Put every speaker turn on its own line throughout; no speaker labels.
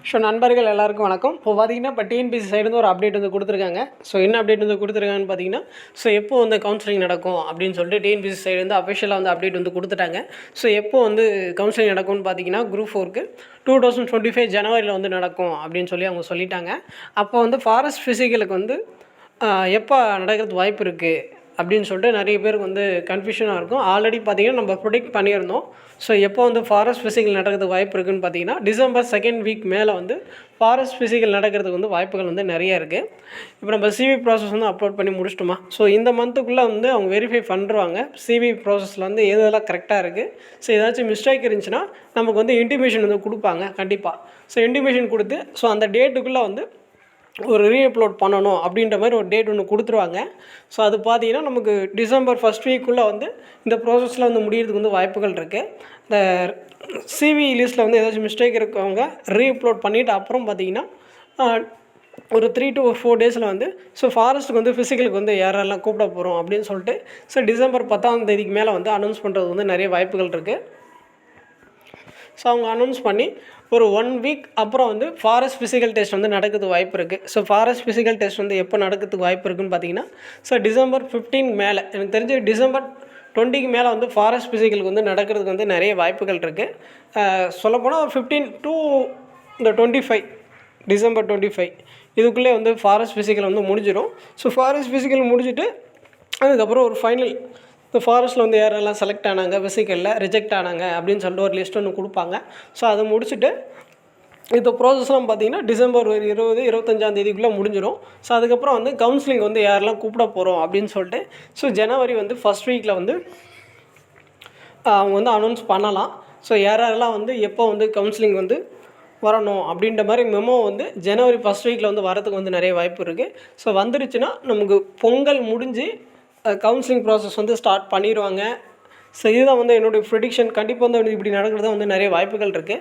So நண்பர்கள் எல்லாருக்கும் வணக்கம். இப்போ பார்த்தீங்கன்னா இப்போ டிஎன்பிஎஸ்சி சைடு ஒரு அப்டேட் வந்து கொடுத்துருக்காங்க. ஸோ என்ன அப்டேட் வந்து கொடுத்துருக்காங்கன்னு பார்த்தீங்கன்னா, ஸோ எப்போ வந்து கவுன்சிலிங் நடக்கும் அப்படின்னு சொல்லிட்டு டிஎன்பிஎஸ்சி சைடு வந்து அஃபிஷியலாக வந்து அப்டேட் வந்து கொடுத்துட்டாங்க. ஸோ எப்போ வந்து கவுன்சிலிங் நடக்கும்னு பார்த்தீங்கன்னா, குரூப் 4க்கு 2025 ஜனவரியில் வந்து நடக்கும் அப்படின்னு சொல்லி அவங்க சொல்லிட்டாங்க. அப்போ வந்து ஃபாரஸ்ட் ஃபிசிக்கலுக்கு வந்து எப்போ நடக்கிறதுக்கு வாய்ப்பு இருக்குது அப்படின்னு சொல்லிட்டு நிறைய பேருக்கு வந்து கன்ஃபியூஷனாக இருக்கும். ஆல்ரெடி பார்த்திங்கன்னா நம்ம ப்ரொடிக்ட் பண்ணியிருந்தோம். ஸோ எப்போ வந்து ஃபாரஸ்ட் ஃபிசிக்கல் நடக்கிறதுக்கு வாய்ப்பு இருக்குதுன்னு பார்த்தீங்கன்னா, டிசம்பர் 2nd வீக் மேலே வந்து ஃபாரஸ்ட் ஃபிசிக்கல் நடக்கிறதுக்கு வந்து வாய்ப்புகள் வந்து நிறைய இருக்குது. இப்போ நம்ம சிவி ப்ராசஸ் வந்து அப்லோட் பண்ணி முடிச்சிட்டோமா, ஸோ இந்த மந்த்துக்குள்ளே வந்து அவங்க வெரிஃபை பண்ணுறாங்க. சிவி ப்ராசஸில் வந்து எதெல்லாம் கரெக்டாக இருக்குது, ஸோ ஏதாச்சும் மிஸ்டேக் இருந்துச்சுன்னா நமக்கு வந்து இன்டிமேஷன் வந்து கொடுப்பாங்க கண்டிப்பாக. ஸோ இன்டிமேஷன் கொடுத்து ஸோ அந்த டேட்டுக்குள்ளே வந்து ஒரு ரீஅப்லோட் பண்ணணும் அப்படின்ற மாதிரி ஒரு டேட் ஒன்று கொடுத்துருவாங்க. ஸோ அது பார்த்தீங்கன்னா நமக்கு டிசம்பர் 1st வீக்குள்ளே வந்து இந்த ப்ராசஸில் வந்து முடியறதுக்கு வந்து வாய்ப்புகள் இருக்குது. இந்த சிவி லிஸ்ட்டில் வந்து ஏதாச்சும் மிஸ்டேக் இருக்கவங்க ரீஅப்லோட் பண்ணிவிட்டு அப்புறம் பார்த்தீங்கன்னா ஒரு 3 to 4 டேஸில் வந்து ஸோ ஃபாரஸ்ட்டுக்கு வந்து ஃபிசிக்கலுக்கு வந்து யாரெல்லாம் கூப்பிட போகிறோம் அப்படின்னு சொல்லிட்டு ஸோ டிசம்பர் 10ஆம் தேதிக்கு மேலே வந்து அனௌன்ஸ் பண்ணுறது வந்து நிறைய வாய்ப்புகள் இருக்குது. ஸோ அவங்க அனௌன்ஸ் பண்ணி ஒரு 1 வீக் அப்புறம் வந்து ஃபாரஸ்ட் ஃபிசிக்கல் டெஸ்ட் வந்து நடக்கிறதுக்கு வாய்ப்பு இருக்குது. ஸோ ஃபாரஸ்ட் ஃபிசிக்கல் டெஸ்ட் வந்து எப்போ நடக்கிறதுக்கு வாய்ப்பு இருக்குதுன்னு பார்த்தீங்கன்னா, ஸோ டிசம்பர் 15 மேலே, எனக்கு தெரிஞ்சு டிசம்பர் 20க்கு மேலே வந்து ஃபாரஸ்ட் ஃபிசிக்கலுக்கு வந்து நடக்கிறதுக்கு வந்து நிறைய வாய்ப்புகள் இருக்குது. சொல்லப்போனால் 15 to இந்த 25 டிசம்பர் 25 இதுக்குள்ளே வந்து ஃபாரஸ்ட் ஃபிசிக்கல் வந்து முடிஞ்சிடும். ஸோ ஃபாரஸ்ட் ஃபிசிக்கல் முடிஞ்சுட்டு அதுக்கப்புறம் ஒரு ஃபைனல் இந்த ஃபாரஸ்ட்டில் வந்து யாரெல்லாம் செலக்ட் ஆனாங்க, ஃபிசிக்கலில் ரிஜெக்ட் ஆனாங்க அப்படின்னு சொல்லிட்டு ஒரு லிஸ்ட் ஒன்று கொடுப்பாங்க. ஸோ அதை முடிச்சுட்டு இந்த ப்ராசஸ்லாம் பார்த்திங்கன்னா டிசம்பர் 20-25ஆம் தேதிக்குள்ளே முடிஞ்சிடும். ஸோ அதுக்கப்புறம் வந்து கவுன்சிலிங் வந்து யாரெல்லாம் கூப்பிட போகிறோம் அப்படின்னு சொல்லிட்டு ஸோ ஜனவரி வந்து 1st வீக்கில் வந்து அவங்க வந்து அனௌன்ஸ் பண்ணலாம். ஸோ யாரெல்லாம் வந்து எப்போ வந்து கவுன்சிலிங் வந்து வரணும் அப்படின்ற மாதிரி மெமோ வந்து ஜனவரி 1st வீக்கில் வந்து வரதுக்கு வந்து நிறைய வாய்ப்பு இருக்குது. ஸோ வந்துருச்சுன்னா நமக்கு பொங்கல் முடிஞ்சு கவுன்சிலிங் ப்ராசஸ் வந்து ஸ்டார்ட் பண்ணிடுவாங்க. ஸோ இதுதான் வந்து என்னுடைய ப்ரெடிக்ஷன். கண்டிப்பாக வந்து இப்படி நடக்கிறது வந்து நிறைய வாய்ப்புகள் இருக்குது.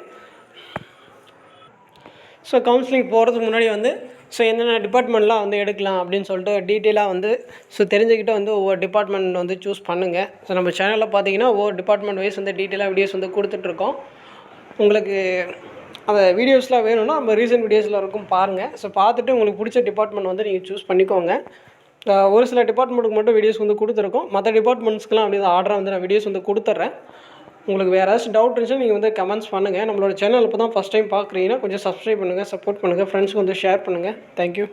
ஸோ கவுன்சிலிங் போகிறதுக்கு முன்னாடி வந்து ஸோ என்னென்ன டிபார்ட்மெண்ட்லாம் வந்து எடுக்கலாம் அப்படின்னு சொல்லிட்டு டீட்டெயிலாக வந்து ஸோ தெரிஞ்சுக்கிட்டு வந்து ஒவ்வொரு டிபார்ட்மெண்ட் வந்து சூஸ் பண்ணுங்கள். ஸோ நம்ம சேனலில் பார்த்தீங்கன்னா ஒவ்வொரு டிபார்ட்மெண்ட் வைஸ் வந்து டீட்டெயிலாக வீடியோஸ் வந்து கொடுத்துட்ருக்கோம். உங்களுக்கு அந்த வீடியோஸ்லாம் வேணும்னா நம்ம ரீசன்ட் வீடியோஸில் இருக்கும் பாருங்கள். ஸோ பார்த்துட்டு உங்களுக்கு பிடிச்ச டிபார்ட்மெண்ட் வந்து நீங்கள் சூஸ் பண்ணிக்கோங்க. ஒரு சில டிபார்ட்மெண்ட்டுக்கு மட்டும் வீடியோஸ் வந்து கொடுத்துருக்கோம். மற்ற டிபார்ட்மெண்ட்ஸ்க்கெலாம் அப்படி ஆர்டராக வந்து நான் வீடியோஸ் வந்து கொடுத்துட்றேன். உங்களுக்கு வேறு ஏதாச்சும் டவுட் இருந்துச்சுன்னா நீங்கள் வந்து கமெண்ட்ஸ் பண்ணுங்கள். நம்மளோட சேனல் இப்போ தான் ஃபஸ்ட் டைம் பார்க்குறீங்கன்னா கொஞ்சம் சப்ஸ்கிரைப் பண்ணுங்கள், சப்போர்ட் பண்ணுங்கள், ஃப்ரெண்ட்ஸுக்கு வந்து ஷேர் பண்ணுங்கள். தேங்க்யூ.